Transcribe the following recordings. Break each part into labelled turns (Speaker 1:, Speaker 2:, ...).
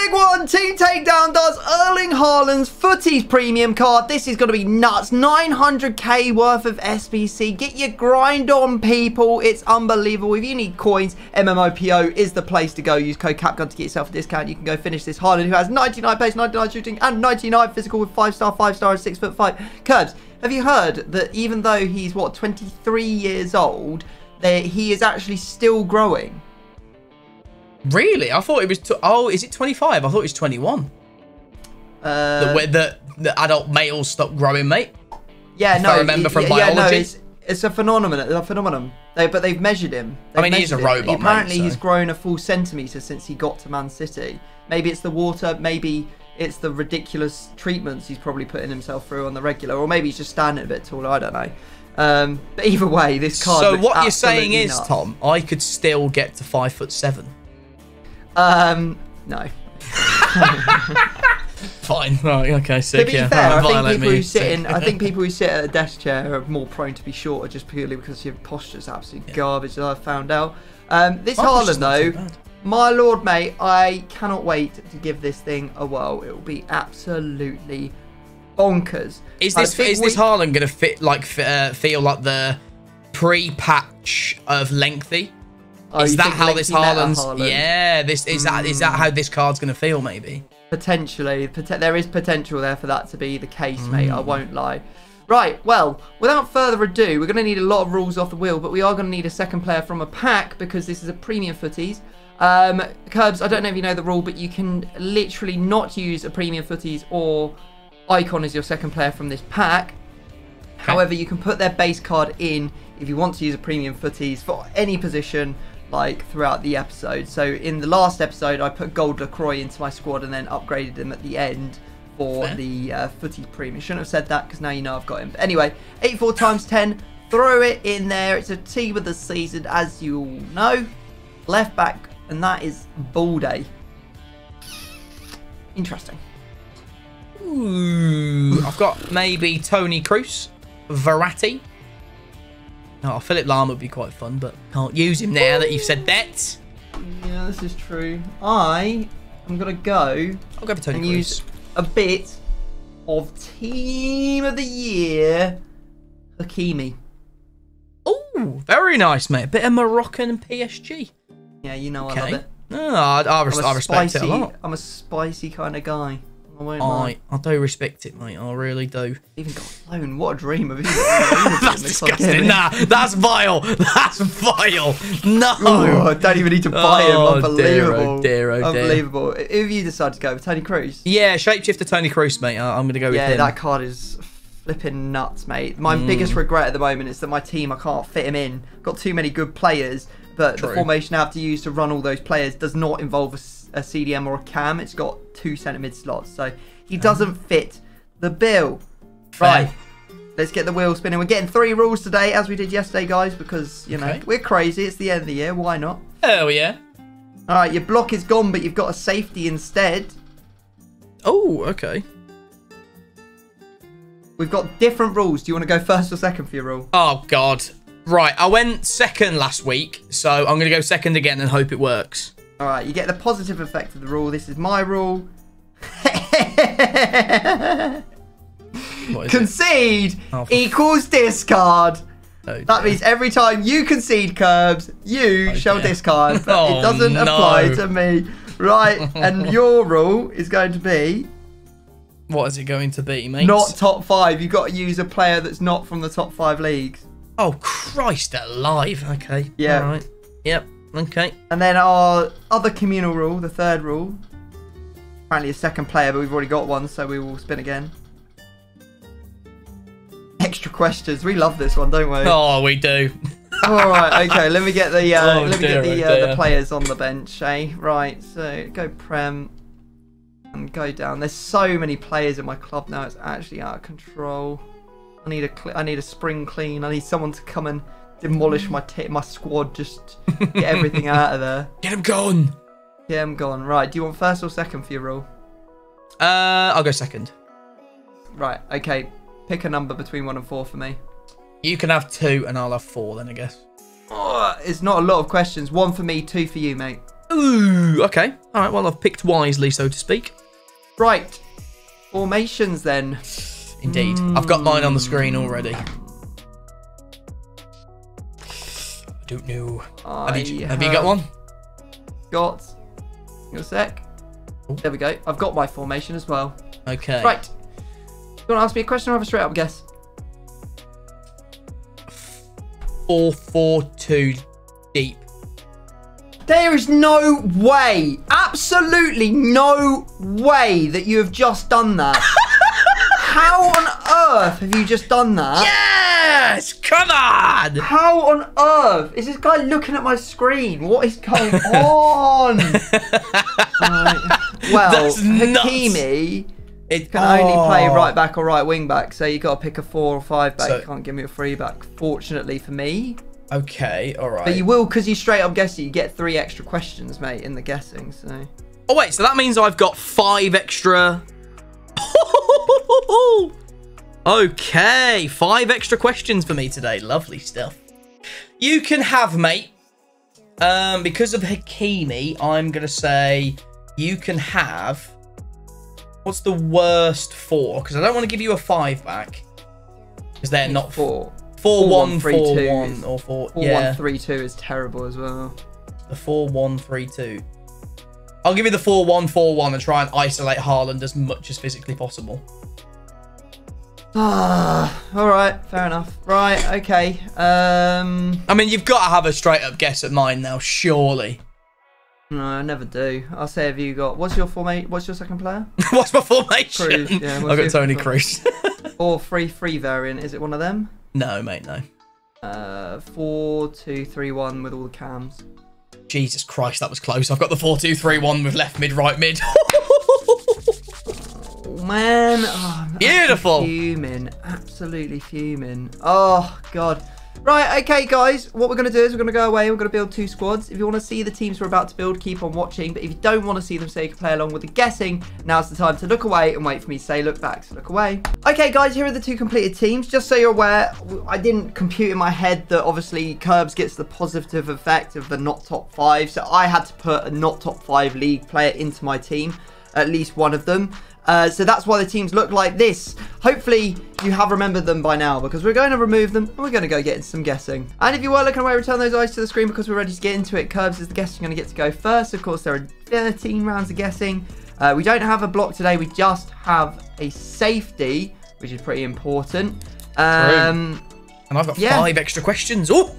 Speaker 1: big one. Team Takedown does Erling Haaland's Futties premium card. This is going to be nuts. 900k worth of SBC. Get your grind on, people. It's unbelievable. If you need coins, MMOPO is the place to go. Use code CAPGUN to get yourself a discount. You can go finish this Haaland, who has 99 pace, 99 shooting, and 99 physical with 5-star, 5-star, and 6'5". Curbs, have you heard that even though he's, what, 23 years old, he is actually still growing?
Speaker 2: Really? I thought it was... Oh, is it 25? I thought it was 21. The adult males stop growing, mate.
Speaker 1: Yeah,
Speaker 2: if I remember from biology.
Speaker 1: Yeah, no, it's a phenomenon. But they've measured him.
Speaker 2: He's a robot,
Speaker 1: apparently,
Speaker 2: mate,
Speaker 1: he's grown a full centimetre since he got to Man City. Maybe it's the water. Maybe it's the ridiculous treatments he's probably putting himself through on the regular. Or maybe he's just standing a bit taller. I don't know. But either way, this card.
Speaker 2: So what you're saying is,
Speaker 1: nuts.
Speaker 2: Tom, I could still get to 5'7".
Speaker 1: No.
Speaker 2: Fine. Right. Okay. Sick.
Speaker 1: To be fair, I think people who sit at a desk chair are more prone to be shorter just purely because your posture's absolute garbage, as I've found out. This Haaland, though, my lord, mate, I cannot wait to give this thing a whirl. It will be absolutely bonkers.
Speaker 2: Is this Haaland going to feel like the pre-patch of lengthy?
Speaker 1: Oh,
Speaker 2: is that how this Haaland's...
Speaker 1: Haaland?
Speaker 2: Yeah, is that how this card's going to feel, maybe?
Speaker 1: Potentially. There is potential there for that to be the case, mate. I won't lie. Right, well, without further ado, we're going to need a lot of rules off the wheel, but we are going to need a second player from a pack because this is a premium Futties. Curbs, I don't know if you know the rule, but you can literally not use a premium Futties or Icon as your second player from this pack. Okay. However, you can put their base card in if you want to use a premium Futties for any position, like throughout the episode. So in the last episode, I put Gold LaCroix into my squad and then upgraded him at the end for the Futties premium. Shouldn't have said that because now you know I've got him. But anyway, 84 times 10, throw it in there. It's a team of the season, as you all know. Left back, and that is Balde. Interesting.
Speaker 2: Ooh, I've got maybe Tony Kroos, Verratti. Oh, Philip Lahm would be quite fun, but can't use him now that you've said that.
Speaker 1: Yeah, this is true. I'm going to go...
Speaker 2: I'll go for Tony
Speaker 1: and
Speaker 2: Kroos.
Speaker 1: Use a bit of Team of the Year, Hakimi.
Speaker 2: Oh, very nice, mate. A bit of Moroccan PSG.
Speaker 1: Yeah, you know I love it.
Speaker 2: No, I respect it a lot.
Speaker 1: I'm a spicy kind of guy. I
Speaker 2: do respect it, mate. I really do.
Speaker 1: Even got a loan. What a dream.
Speaker 2: That's disgusting. Nah, that's vile. That's vile. No.
Speaker 1: Ooh, I don't even need to buy him. Unbelievable.
Speaker 2: Oh, dear.
Speaker 1: Unbelievable. If you decide to go with Tony Kroos.
Speaker 2: Yeah, shapeshifter Tony Kroos, mate. I'm going to go with him.
Speaker 1: Yeah, that card is flipping nuts, mate. My biggest regret at the moment is that my team, I can't fit him in. Got too many good players, but the formation I have to use to run all those players does not involve a CDM or a cam. It's got 2 centre mid slots, so he doesn't fit the bill. Right, let's get the wheel spinning. We're getting 3 rules today, as we did yesterday, guys, because you know we're crazy. It's the end of the year. Why not?
Speaker 2: Hell yeah!
Speaker 1: All right, your block is gone, but you've got a safety instead.
Speaker 2: Oh, okay.
Speaker 1: We've got different rules. Do you want to go first or second for your rule?
Speaker 2: Oh God! Right, I went second last week, so I'm going to go second again and hope it works.
Speaker 1: All right, you get the positive effect of the rule. This is my rule. Concede equals discard. Oh, that means every time you concede, Curbs, you shall discard. But it doesn't apply to me. Right, and your rule is going to be...
Speaker 2: What is it going to be, mate?
Speaker 1: Not top 5. You've got to use a player that's not from the top 5 leagues.
Speaker 2: Oh, Christ alive. Okay.
Speaker 1: Yeah.
Speaker 2: All right. Yep. Okay.
Speaker 1: And then our other communal rule, the third rule. Apparently a second player, but we've already got one, so we will spin again. Extra questions. We love this one, don't we?
Speaker 2: Oh, we do.
Speaker 1: All right. Okay. Let me get the the players on the bench. Right. So go Prem and go down. There's so many players in my club now. It's actually out of control. I need a spring clean. I need someone to come and demolish my squad. Just get everything out of there.
Speaker 2: Get him gone.
Speaker 1: Yeah, I'm gone. Right, do you want first or second for your rule?
Speaker 2: I'll go second.
Speaker 1: Right, okay. Pick a number between 1 and 4 for me.
Speaker 2: You can have 2 and I'll have 4 then, I guess.
Speaker 1: Oh, it's not a lot of questions. 1 for me, 2 for you, mate.
Speaker 2: Ooh, okay. All right, well, I've picked wisely, so to speak.
Speaker 1: Right. Formations, then.
Speaker 2: Indeed. I've got mine on the screen already. I don't know. Have you got one?
Speaker 1: Got. Give me a sec.
Speaker 2: Ooh.
Speaker 1: There we go. I've got my formation as well.
Speaker 2: Okay.
Speaker 1: Right. You want to ask me a question or have a straight up guess?
Speaker 2: 4-4-2 deep.
Speaker 1: There is no way, absolutely no way that you have just done that. How on earth have you just done that?
Speaker 2: Yes! Come on!
Speaker 1: How on earth? Is this guy looking at my screen? What is going on? Well, Hakimi can only play right back or right wing back, so you've got to pick a 4 or 5 back. You can't give me a 3 back, fortunately for me.
Speaker 2: Okay, all right.
Speaker 1: But you will, because you straight up guess it, you get 3 extra questions, mate, in the guessing, so...
Speaker 2: Oh, wait, so that means I've got 5 extra... Okay, 5 extra questions for me today. Lovely stuff. You can have, mate. Because of Hakimi, I'm going to say you can have... What's the worst 4? Because I don't want to give you a 5 back. Because they're not... 4. 4-1-3-2 or 4.
Speaker 1: 4-1-3-2 is terrible as well.
Speaker 2: The 4-1-3-2. I'll give you the 4-1-4-1 and try and isolate Haaland as much as physically possible.
Speaker 1: Alright, fair enough. Right, okay.
Speaker 2: I mean, you've got to have a straight up guess at mine now, surely.
Speaker 1: No, I never do. I'll say, have you got... What's your formation? What's your second player?
Speaker 2: What's my formation?
Speaker 1: Cruz, yeah,
Speaker 2: I've got Tony Cruz.
Speaker 1: Or 3-3 variant. Is it one of them?
Speaker 2: No, mate, no.
Speaker 1: 4-2-3-1 with all the cams.
Speaker 2: Jesus Christ, that was close. I've got the 4-2-3-1 with left mid, right mid.
Speaker 1: Oh, man. Oh, I'm
Speaker 2: beautiful.
Speaker 1: Fuming. Absolutely fuming. Oh, God. Right, okay, guys. What we're going to do is we're going to go away. We're going to build 2 squads. If you want to see the teams we're about to build, keep on watching. But if you don't want to see them so you can play along with the guessing, now's the time to look away and wait for me to say look back. So look away. Okay, guys, here are the 2 completed teams. Just so you're aware, I didn't compute in my head that obviously Curbs gets the positive effect of the not top 5. So I had to put a not top 5 league player into my team, at least one of them. So that's why the teams look like this. Hopefully you have remembered them by now, because we're going to remove them and we're going to go get into some guessing. And if you were looking away, return those eyes to the screen because we're ready to get into it. Curbs is the guest you're going to get to go first. Of course, there are 13 rounds of guessing. We don't have a block today. We just have a safety, which is pretty important.
Speaker 2: And I've got 5 extra questions. Oh,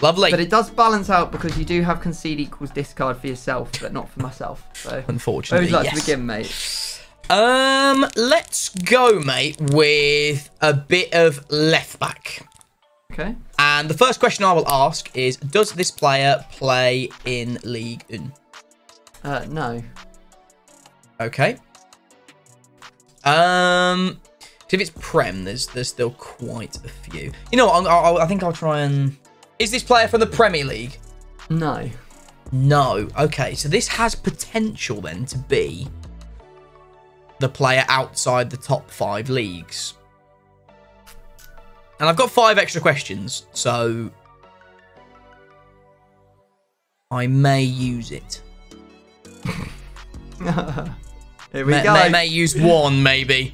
Speaker 2: lovely.
Speaker 1: But it does balance out because you do have concede equals discard for yourself, but not for myself. So
Speaker 2: unfortunately,
Speaker 1: where would you like to begin, mate?
Speaker 2: Let's go, mate, with a bit of left back.
Speaker 1: Okay.
Speaker 2: And the first question I will ask is, does this player play in League 1?
Speaker 1: No.
Speaker 2: Okay. If it's Prem, there's still quite a few. You know what, I think I'll try and... Is this player from the Premier League?
Speaker 1: No.
Speaker 2: No. Okay, so this has potential then to be the player outside the top 5 leagues. And I've got 5 extra questions, so I may use it.
Speaker 1: Here we go.
Speaker 2: May use 1, maybe.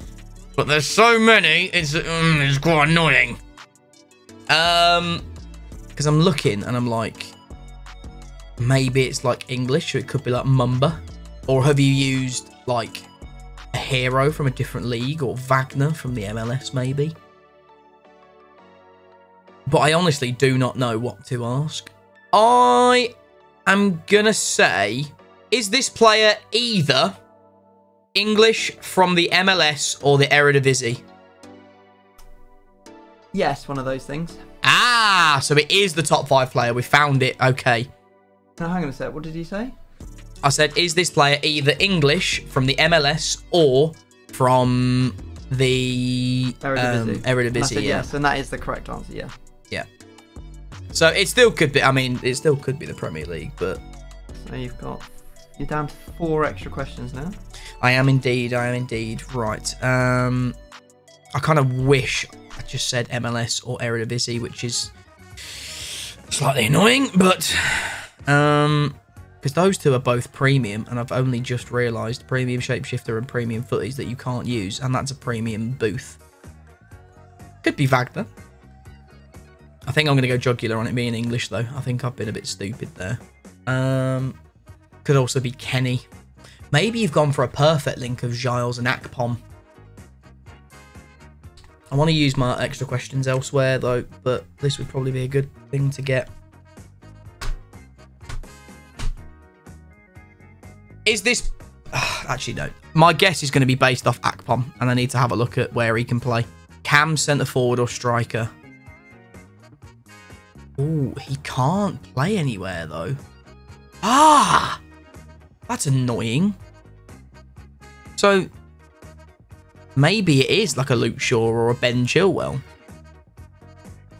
Speaker 2: But there's so many, it's quite annoying. Because I'm looking and I'm like, maybe it's like English, or it could be like Mumba. Or have you used like a hero from a different league, or Wagner from the MLS maybe? But I honestly do not know what to ask. I am gonna say, is this player either English from the MLS or the Eredivisie?
Speaker 1: Yes, one of those things.
Speaker 2: Ah, so it is the top 5 player. We found it. Okay.
Speaker 1: Now, hang on a sec. What did you say?
Speaker 2: I said, is this player either English from the MLS or from the Eredivisie?
Speaker 1: I said yes, and that is the correct answer, yeah.
Speaker 2: Yeah. So it still could be, I mean, it still could be the Premier League, but...
Speaker 1: So you're down to 4 extra questions now.
Speaker 2: I am indeed. Right. I kind of wish I just said MLS or Eredivisie, which is slightly annoying, but... Because those two are both premium, and I've only just realised premium shapeshifter and premium footies that you can't use, and that's a premium booth. Could be Wagner. I think I'm going to go jugular on it being English, though. I think I've been a bit stupid there. Could also be Kenny. Maybe you've gone for a perfect link of Giles and Akpom. I want to use my extra questions elsewhere, though, but this would probably be a good thing to get. Is this... actually, no. My guess is going to be based off Akpom, and I need to have a look at where he can play. Cam, centre forward or striker? Oh, he can't play anywhere, though. Ah! That's annoying. So, maybe it is like a Luke Shaw or a Ben Chilwell.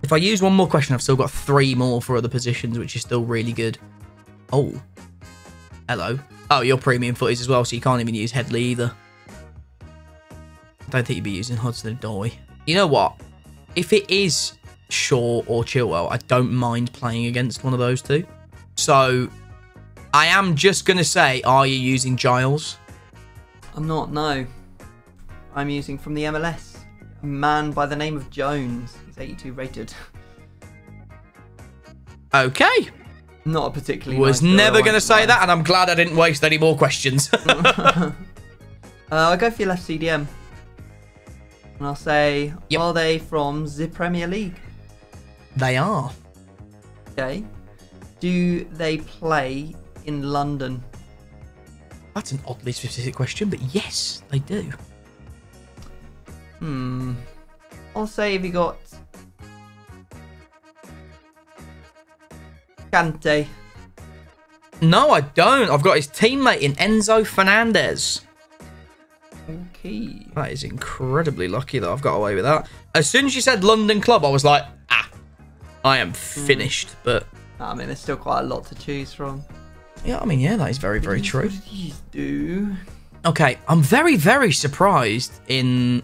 Speaker 2: If I use one more question, I've still got 3 more for other positions, which is still really good. Oh. Hello. Oh, you're premium footies as well, so you can't even use Headley either. I don't think you'd be using Hudson-Odoi. You know what? If it is Shaw or Chilwell, I don't mind playing against one of those two. So, I am just going to say, are you using Giles?
Speaker 1: I'm not, no. I'm using from the MLS. A man by the name of Jones. He's 82 rated.
Speaker 2: Okay.
Speaker 1: Not a particularly
Speaker 2: Was
Speaker 1: nice
Speaker 2: never going to say that, and I'm glad I didn't waste any more questions.
Speaker 1: I'll go for your left CDM. And I'll say,
Speaker 2: yep.
Speaker 1: Are they from the Premier League?
Speaker 2: They are.
Speaker 1: Okay. Do they play in London?
Speaker 2: That's an oddly specific question, but yes, they do.
Speaker 1: I'll say, have you got Kante?
Speaker 2: No, I don't. I've got his teammate in Enzo Fernandez.
Speaker 1: Okay.
Speaker 2: That is incredibly lucky that I've got away with that. As soon as you said London club, I was like, I am finished. But
Speaker 1: I mean, there's still quite a lot to choose from.
Speaker 2: Yeah, I mean, yeah, that is very, very true.
Speaker 1: What do these do?
Speaker 2: Okay, I'm very, very surprised in...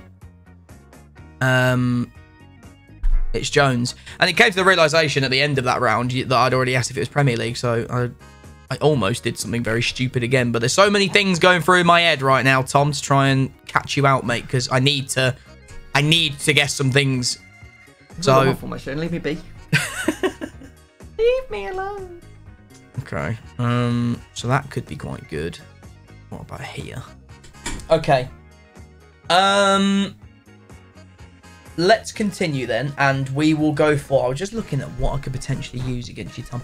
Speaker 2: It's Jones. And it came to the realisation at the end of that round that I'd already asked if it was Premier League, so I almost did something very stupid again. But there's so many things going through my head right now, Tom, to try and catch you out, mate, because I need to guess some things. So...
Speaker 1: Leave me be. Leave me alone.
Speaker 2: Okay. So that could be quite good. What about here? Okay. Let's continue then, and we will go for... I was just looking at what I could potentially use against you, Tom.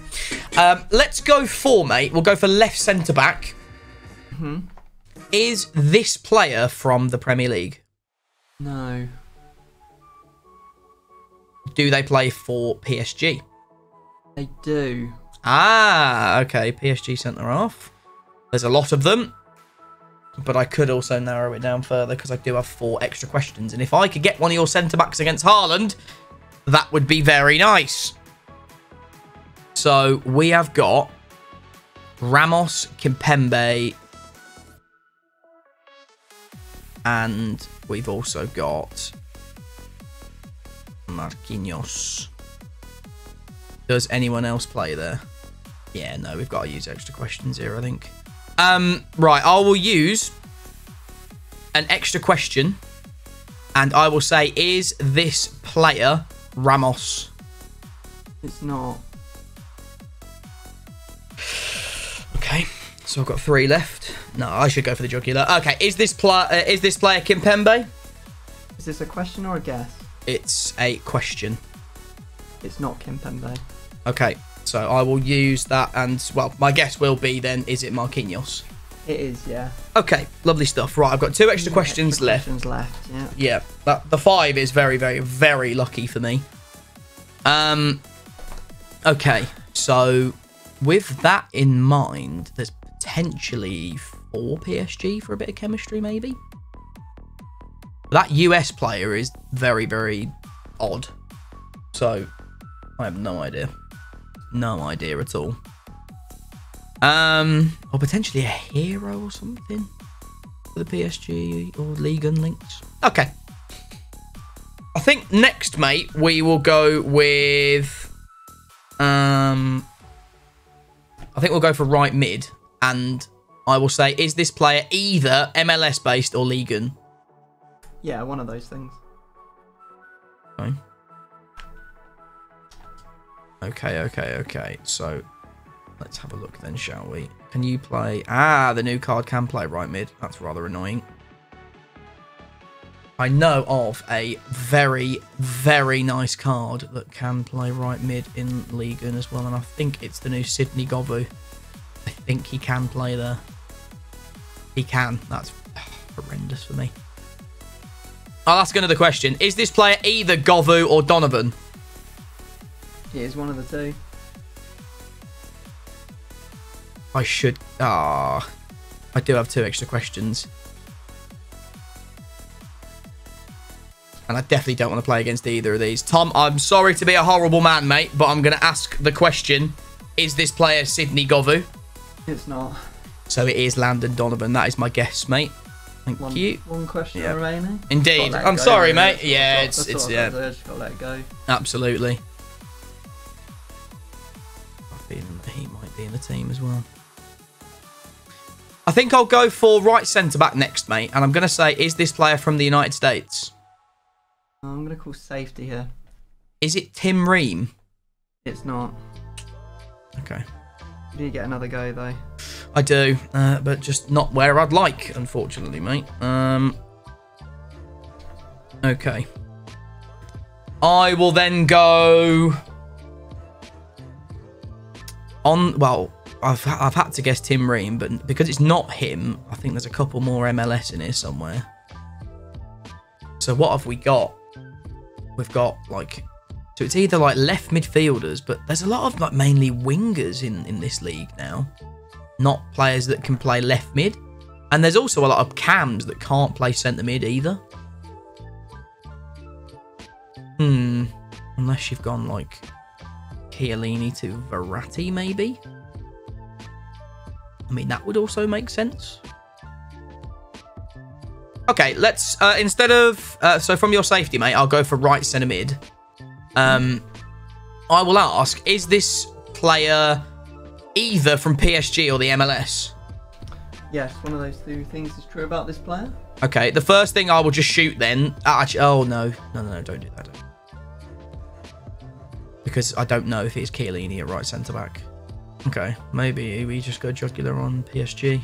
Speaker 2: Let's go for, mate. We'll go for left centre-back. Is this player from the Premier League?
Speaker 1: No.
Speaker 2: Do they play for PSG?
Speaker 1: They do.
Speaker 2: Ah, okay. PSG centre-half. There's a lot of them. But I could also narrow it down further because I do have 4 extra questions. And if I could get one of your centre-backs against Haaland, that would be very nice. So we have got Ramos, Kimpembe, and we've also got Marquinhos. Does anyone else play there? Yeah, no, we've got to use extra questions here, I think. Right, I will use an extra question, and I will say, is this player Ramos?
Speaker 1: It's not.
Speaker 2: Okay, so I've got 3 left. No, I should go for the jugular. Okay, is this player Kimpembe?
Speaker 1: Is this a question or a guess?
Speaker 2: It's a question.
Speaker 1: It's not Kimpembe.
Speaker 2: Okay, so I will use that, and, well, my guess will be then, is it Marquinhos?
Speaker 1: It is, yeah.
Speaker 2: Okay, lovely stuff. Right, I've got 2 extra questions left.
Speaker 1: Yeah.
Speaker 2: Yeah, the 5 is very, very, very lucky for me. Okay, so with that in mind, there's potentially 4 PSG for a bit of chemistry, maybe? That US player is very, very odd. So, I have no idea. No idea at all. Or potentially a hero or something for the PSG or League Unlinked. Okay. I think next, mate, we will go with... I think we'll go for right mid. And I will say, is this player either MLS based or Ligue?
Speaker 1: Yeah, one of those things.
Speaker 2: Okay. So let's have a look then, shall we? Can you play... Ah, the new card can play right mid. That's rather annoying. I know of a very, very nice card that can play right mid in Ligue as well. And I think it's the new Sydney Govu. I think he can play there. He can. That's horrendous for me. I'll ask another question. Is this player either Govu or Donovan?
Speaker 1: He is one of the two.
Speaker 2: I should... Ah, I do have 2 extra questions. And I definitely don't want to play against either of these. Tom, I'm sorry to be a horrible man, mate, but I'm going to ask the question. Is this player Sydney Govu?
Speaker 1: It's not.
Speaker 2: So it is Landon Donovan. That is my guess, mate. Thank you.
Speaker 1: One question remaining.
Speaker 2: Indeed. I'm sorry, mate. Yeah, it's
Speaker 1: I just gotta let it go.
Speaker 2: Absolutely. I feel that he might be in the team as well. I think I'll go for right centre-back next, mate. And I'm going to say, is this player from the United States?
Speaker 1: I'm going to call safety here.
Speaker 2: Is it Tim Ream?
Speaker 1: It's not.
Speaker 2: Okay.
Speaker 1: You do get another go, though.
Speaker 2: I do, but just not where I'd like, unfortunately, mate. Okay. I will then go on... Well, I've had to guess Tim Ream, but because it's not him, I think there's a couple more MLS in here somewhere. So what have we got? We've got, like... So it's either, like, left midfielders, but there's a lot of, like, mainly wingers in this league now. Not players that can play left mid. And there's also a lot of cams that can't play centre mid either. Unless you've gone, like, Chiellini to Verratti, maybe? I mean, that would also make sense. Okay, let's, instead of... so from your safety, mate, I'll go for right centre mid. I will ask, is this player either from PSG or the MLS?
Speaker 1: Yes, one of those 2 things is true about this player.
Speaker 2: Okay, the first thing I will just shoot then... Actually, oh, no, don't do that. Because I don't know if it's Chiellini at right centre-back. Okay, maybe we just go jugular on PSG.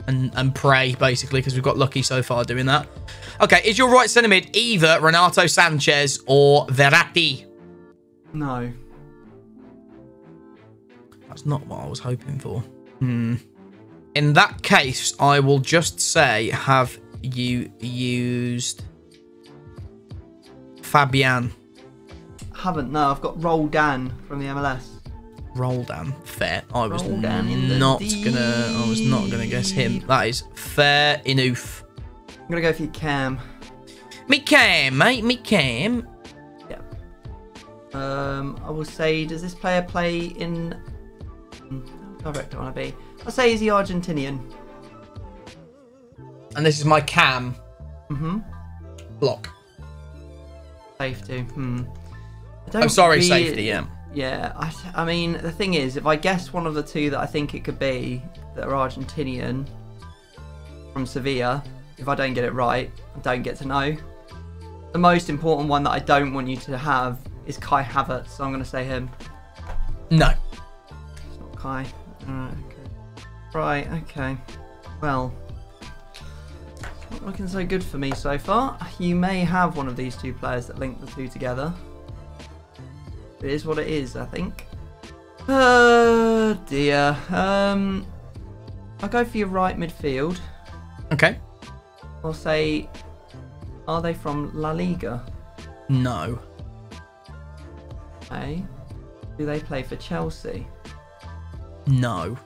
Speaker 2: And pray, basically, because we've got lucky so far doing that. Okay, is your right centre mid either Renato Sanchez or Verratti?
Speaker 1: No.
Speaker 2: That's not what I was hoping for. In that case, I will just say, have you used Fabian?
Speaker 1: Haven't, no. I've got Roldan from the MLS.
Speaker 2: Roldan, fair. I was
Speaker 1: Roldan
Speaker 2: not gonna guess him. That is fair enough.
Speaker 1: I'm gonna go for your Cam.
Speaker 2: Me Cam, mate. Me Cam.
Speaker 1: Yeah. I will say, does this player play in... How direct I want to be? I'll say, is he Argentinian?
Speaker 2: And this is my Cam. Block.
Speaker 1: Safety.
Speaker 2: I'm sorry, safety, yeah.
Speaker 1: Yeah, I mean, the thing is, if I guess one of the 2 that I think it could be that are Argentinian from Sevilla, if I don't get it right, I don't get to know. The most important one that I don't want you to have is Kai Havertz, so I'm going to say him.
Speaker 2: No.
Speaker 1: It's not Kai. Alright, okay. Right, okay. Well, it's not looking so good for me so far. You may have one of these 2 players that link the 2 together. It is what it is, I think. Oh dear. I'll go for your right midfield.
Speaker 2: Okay.
Speaker 1: I'll say, are they from La Liga?
Speaker 2: No.
Speaker 1: Okay. Do they play for Chelsea?
Speaker 2: No.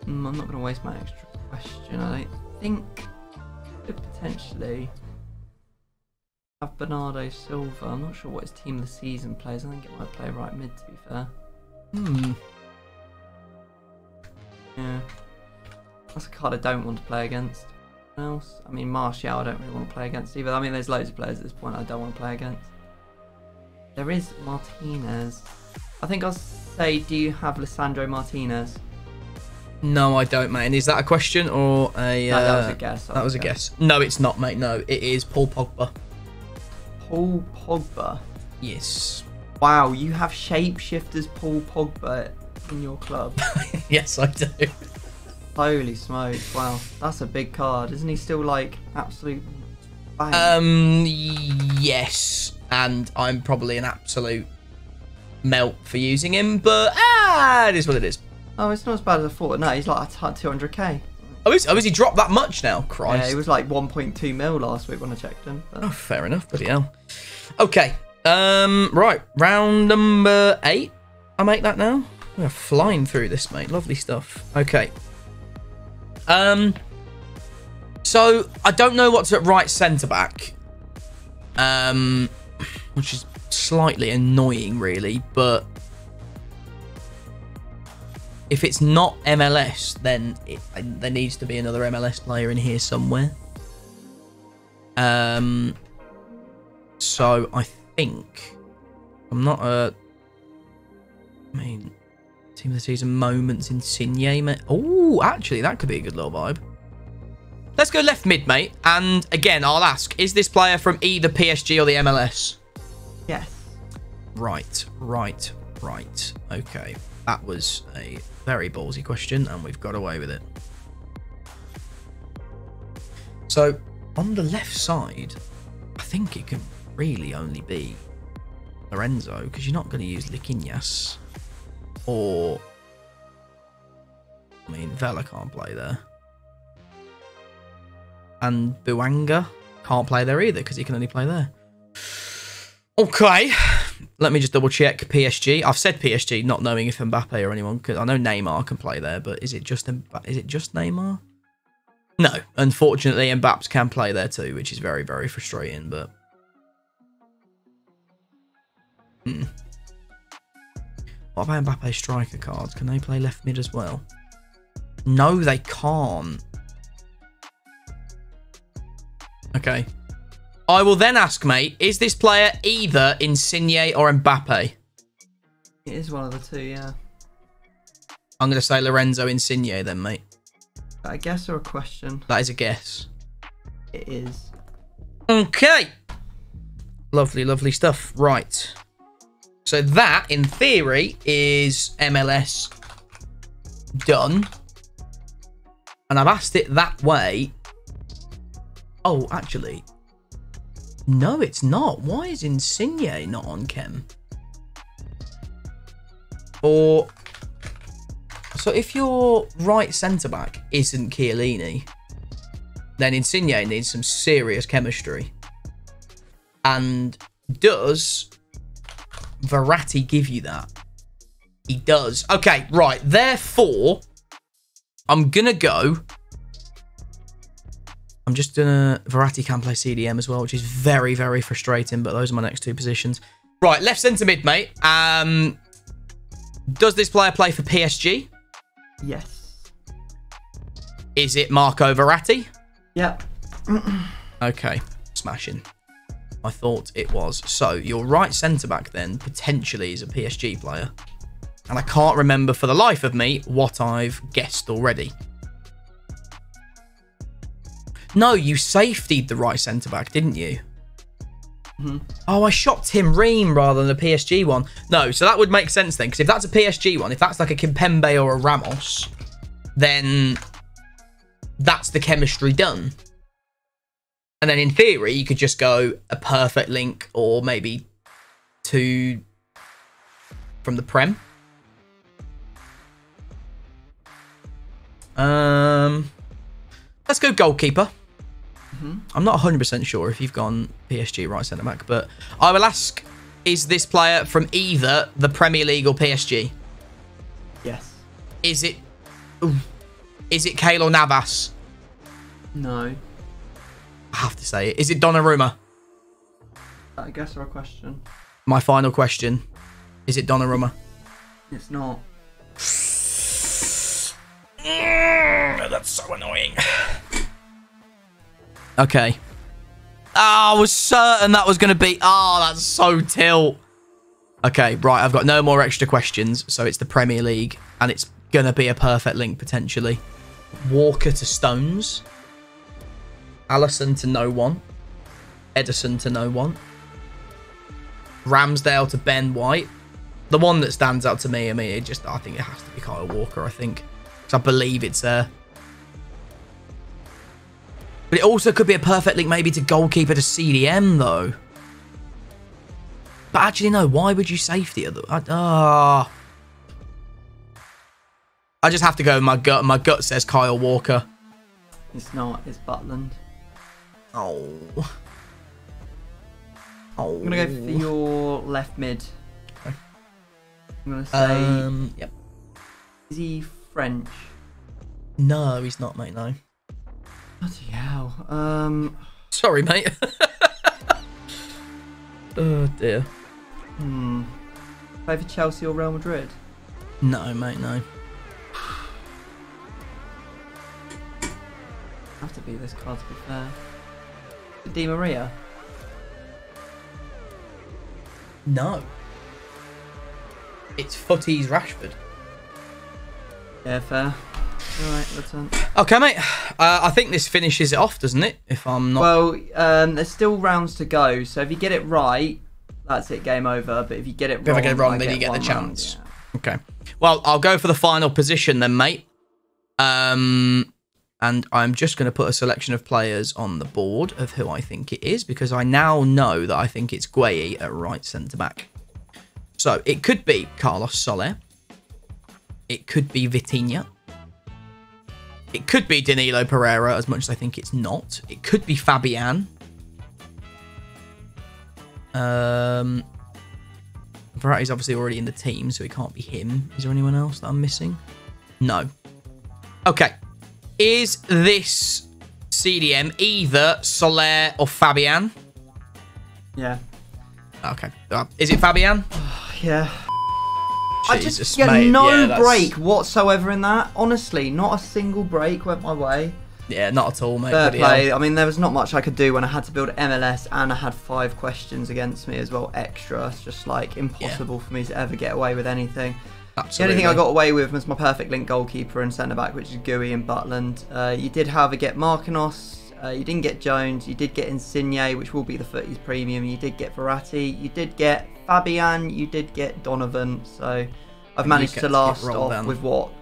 Speaker 1: I'm not going to waste my extra question. I don't think could potentially have Bernardo Silva. I'm not sure what his team of the season plays. I think it might play right mid, to be fair. Yeah. That's a card I don't want to play against. Anyone else? I mean, Martial I don't really want to play against either. I mean, there's loads of players at this point I don't want to play against. There is Martinez. I think I'll say, do you have Lisandro Martinez?
Speaker 2: No, I don't, mate. And is that a question or a...
Speaker 1: No, that was a guess.
Speaker 2: That was a guess. No, it's not, mate. No, it is Paul Pogba.
Speaker 1: Paul Pogba?
Speaker 2: Yes.
Speaker 1: Wow, you have shapeshifters Paul Pogba in your club.
Speaker 2: Yes, I do.
Speaker 1: Holy smokes, wow. That's a big card. Isn't he still, like, absolute bang?
Speaker 2: Yes. And I'm probably an absolute melt for using him, but it is what it is.
Speaker 1: Oh, it's not as bad as I thought. No, he's like 200k.
Speaker 2: Oh, is he dropped that much now? Christ.
Speaker 1: Yeah, he was like 1.2 mil last week when I checked him. But...
Speaker 2: Oh, fair enough. Bloody hell. Okay. Right. Round number 8. I make that now. We're flying through this, mate. Lovely stuff. Okay. So I don't know what's at right centre back. Which is slightly annoying, really, but if it's not MLS, then there needs to be another MLS player in here somewhere. So I think I'm not team of the season moments Insigne, mate. Oh, actually, that could be a good little vibe. Let's go left mid, mate. And again, I'll ask: is this player from either PSG or the MLS?
Speaker 1: Yes.
Speaker 2: Right. Okay, that was a very ballsy question, and we've got away with it. So, on the left side, I think it can really only be Lorenzo, because you're not going to use Liquiñas. Or... I mean, Vela can't play there. And Buanga can't play there either, because he can only play there. Okay. Let me just double check PSG. I've said PSG, not knowing if Mbappe or anyone, because I know Neymar can play there, but is it just Neymar? No, unfortunately, Mbappe can play there too, which is very, very frustrating. But what about Mbappe striker cards? Can they play left mid as well? No, they can't. Okay. I will then ask, mate, is this player either Insigne or Mbappe?
Speaker 1: It is one of the two, yeah.
Speaker 2: I'm going to say Lorenzo Insigne then, mate.
Speaker 1: Is that a guess or a question?
Speaker 2: That is a guess.
Speaker 1: It is.
Speaker 2: Okay. Lovely, lovely stuff. Right. So that, in theory, is MLS done. And I've asked it that way. Oh, actually... no, it's not. Why is Insigne not on Chem? Or... so if your right centre-back isn't Chiellini, then Insigne needs some serious chemistry. And does Verratti give you that? He does. Okay, right. Therefore, I'm going to go... I'm just gonna... Verratti can play CDM as well, which is very, very frustrating, but those are my next two positions. Right, left centre mid, mate. Does this player play for PSG?
Speaker 1: Yes.
Speaker 2: Is it Marco Verratti?
Speaker 1: Yep.
Speaker 2: Okay, smashing. I thought it was. So, your right centre-back then, potentially, is a PSG player. And I can't remember for the life of me what I've guessed already. No, you safetied the right centre-back, didn't you?
Speaker 1: Mm-hmm.
Speaker 2: Oh, I shopped Tim Ream rather than a PSG one. No, so that would make sense then, because if that's a PSG one, if that's like a Kimpembe or a Ramos, then that's the chemistry done. And then in theory, you could just go a perfect link or maybe two from the Prem. Let's go goalkeeper. I'm not 100% sure if you've gone PSG right centre back, but I will ask, is this player from either the Premier League or PSG?
Speaker 1: Yes.
Speaker 2: Is it Keylor Navas?
Speaker 1: No.
Speaker 2: I have to say it. Is it Donnarumma?
Speaker 1: I guess or a question.
Speaker 2: My final question. Is it Donnarumma?
Speaker 1: It's not.
Speaker 2: That's so annoying. Okay. Oh, I was certain that was going to be... oh, that's so tilt. Okay, right. I've got no more extra questions. So it's the Premier League. And it's going to be a perfect link, potentially. Walker to Stones. Allison to no one. Edison to no one. Ramsdale to Ben White. The one that stands out to me, I mean, I think it has to be Kyle Walker, I think. Because I believe it's there. But it also could be a perfect link maybe to goalkeeper to CDM, though. But actually, no. Why would you safety? I just have to go with my gut. My gut says Kyle Walker.
Speaker 1: It's not. It's Butland.
Speaker 2: Oh.
Speaker 1: I'm going to go for your left mid. Okay. I'm going to say...
Speaker 2: Yep.
Speaker 1: Is he French?
Speaker 2: No, he's not, mate, no.
Speaker 1: Bloody hell.
Speaker 2: Sorry, mate. Oh, dear.
Speaker 1: Play for Chelsea or Real Madrid?
Speaker 2: No, mate, no.
Speaker 1: Have to be this card, to be fair. Di Maria?
Speaker 2: No. It's Futties Rashford.
Speaker 1: Yeah, fair. Alright, that's on.
Speaker 2: Okay, mate. I think this finishes it off, doesn't it? If I'm not...
Speaker 1: Well, there's still rounds to go, so if you get it right, that's it, game over. But if you get it wrong...
Speaker 2: If I get it wrong, then you get the chance.
Speaker 1: Round, yeah.
Speaker 2: Okay. Well, I'll go for the final position then, mate. And I'm just going to put a selection of players on the board of who I think it is, because I now know that I think it's Gueye at right centre-back. So, it could be Carlos Soler. It could be Vitinha. It could be Danilo Pereira, as much as I think it's not. It could be Fabian. Verratti's obviously already in the team, so it can't be him. Is there anyone else that I'm missing? No. Okay. Is this CDM either Soler or Fabian?
Speaker 1: Yeah.
Speaker 2: Okay. Is it Fabian?
Speaker 1: Yeah.
Speaker 2: Jesus,
Speaker 1: I just get no break whatsoever in that. Honestly, not a single break went my way.
Speaker 2: Yeah, not at all, mate.
Speaker 1: Fair play. I mean, there was not much I could do when I had to build MLS and I had 5 questions against me as well, extra. It's just like impossible for me to ever get away with anything.
Speaker 2: Absolutely.
Speaker 1: The only thing I got away with was my perfect link goalkeeper and centre-back, which is Gueye and Butland. You did, however, get Marquinhos. You didn't get Jones. You did get Insigne, which will be the Futties premium. You did get Verratti. You did get Fabian. You did get Donovan. So I've managed to last off with what?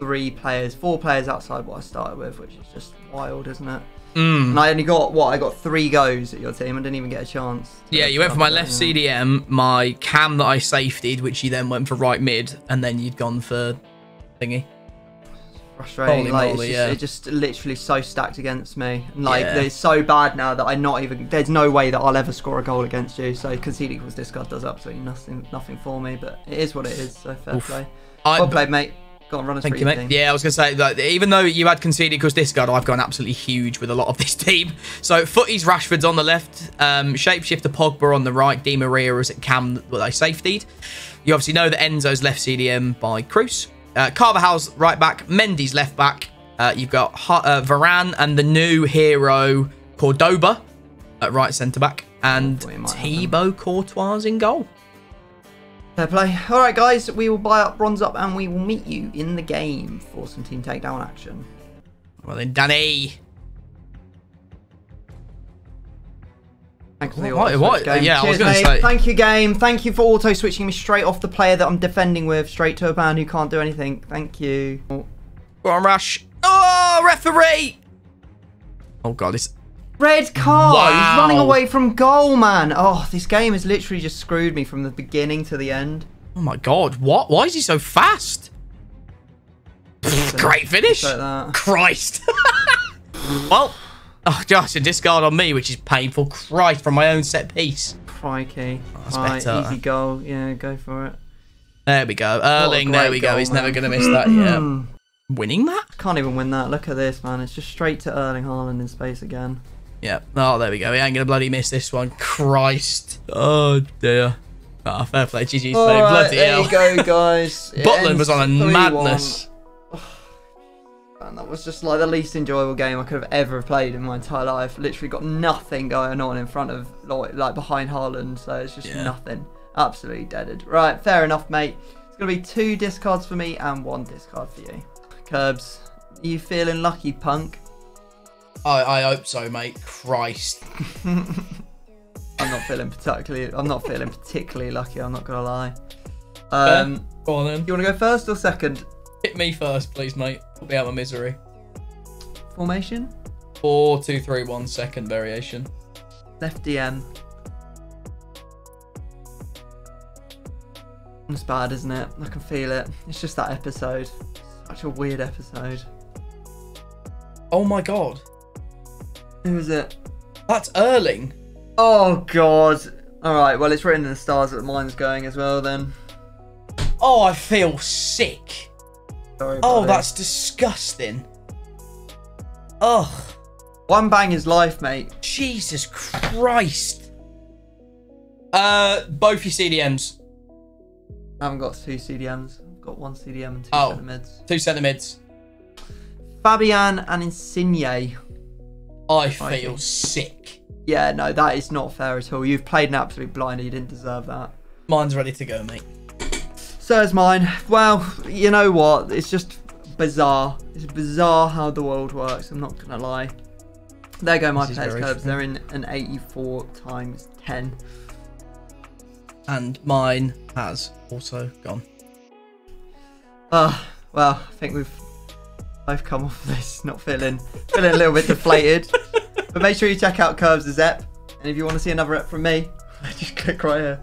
Speaker 1: 4 players outside what I started with, which is just wild, isn't it? And I only got, I got 3 goes at your team. I didn't even get a chance.
Speaker 2: Yeah, you went for my left CDM, my cam that I safetied, which you then went for right mid, and then you'd gone for thingy.
Speaker 1: Frustrating.
Speaker 2: Holy
Speaker 1: like,
Speaker 2: moly,
Speaker 1: it's just literally so stacked against me. And, like, it's so bad now that I'm not even... There's no way that I'll ever score a goal against you. So conceding equals discard does absolutely nothing for me. But it is what it is. So fair play. Well played, mate. Go on, run us through your team.
Speaker 2: Yeah, I was going to say, like, even though you had conceded equals discard, I've gone absolutely huge with a lot of this team. So Futties Rashford's on the left, Shapeshifter Pogba on the right, Di Maria is at cam that I safetied. You obviously know that Enzo's left CDM by Cruz. Carvajal's right back, Mendy's left back. You've got Varane and the new hero Cordoba at right centre back, and Thibaut Courtois in goal.
Speaker 1: Fair play. Alright guys, we will buy up, bronze up, and we will meet you in the game for some team takedown action.
Speaker 2: Well then, Danny.
Speaker 1: Thanks for the auto-switch game.
Speaker 2: Yeah,
Speaker 1: cheers,
Speaker 2: I was going to say.
Speaker 1: Thank you, game. Thank you for auto-switching me straight off the player that I'm defending with, straight to a man who can't do anything. Thank you.
Speaker 2: Go on, Rash. Oh, referee! Oh god, it's...
Speaker 1: Red card!
Speaker 2: Wow.
Speaker 1: He's running away from goal, man! Oh, this game has literally just screwed me from the beginning to the end.
Speaker 2: Oh my god, what? Why is he so fast? Great finish!
Speaker 1: Like
Speaker 2: Christ! Well, oh gosh, a discard on me, which is painful. Christ, from my own set piece.
Speaker 1: Crikey.
Speaker 2: Oh, that's
Speaker 1: right,
Speaker 2: better.
Speaker 1: Easy goal. Yeah, go for it.
Speaker 2: There we go. Erling, there we go. He's never going to miss that, yeah. Winning that?
Speaker 1: Can't even win that. Look at this, man. It's just straight to Erling Haaland in space again.
Speaker 2: Yeah. Oh, there we go. He ain't going to bloody miss this one. Christ. Oh, dear. Ah, fair play. GG's play. Bloody hell.
Speaker 1: There you go, guys.
Speaker 2: Butland was on a madness.
Speaker 1: And that was just like the least enjoyable game I could have ever played in my entire life. Literally got nothing going on in front of, like behind Haaland. So it's just nothing. Absolutely deaded. Right, fair enough, mate. It's going to be 2 discards for me and 1 discard for you. Curbs, you feeling lucky, punk?
Speaker 2: I hope so, mate. Christ.
Speaker 1: I'm not feeling particularly lucky, I'm not going to lie.
Speaker 2: Go on then.
Speaker 1: You want to go first or second?
Speaker 2: Hit me first, please, mate. Put me out of my misery.
Speaker 1: Formation?
Speaker 2: 4, 2, 3, 1, second variation.
Speaker 1: Left DM. It's bad, isn't it? I can feel it. It's just that episode. Such a weird episode.
Speaker 2: Oh my god.
Speaker 1: Who is it?
Speaker 2: That's Erling.
Speaker 1: Oh god. Alright, well it's written in the stars that mine's going as well then.
Speaker 2: Oh, I feel sick.
Speaker 1: Sorry,
Speaker 2: oh,
Speaker 1: buddy.
Speaker 2: that's disgusting. Ugh.
Speaker 1: One bang is life, mate.
Speaker 2: Jesus Christ. Both your CDMs.
Speaker 1: I haven't got 2 CDMs. I've got 1 CDM and 2 centre mids.
Speaker 2: 2 centre mids.
Speaker 1: Fabian and Insigne.
Speaker 2: I feel sick.
Speaker 1: Yeah, no, that is not fair at all. You've played an absolute blinder. You didn't deserve that.
Speaker 2: Mine's ready to go, mate.
Speaker 1: So is mine. Well, you know what? It's just bizarre. It's bizarre how the world works. I'm not going to lie. There go my players' curves. They're in an 84 times 10.
Speaker 2: And mine has also gone.
Speaker 1: Well, I think we've both come off this not feeling a little bit deflated. But make sure you check out Curves the Zep. And if you want to see another rep from me, just click right here.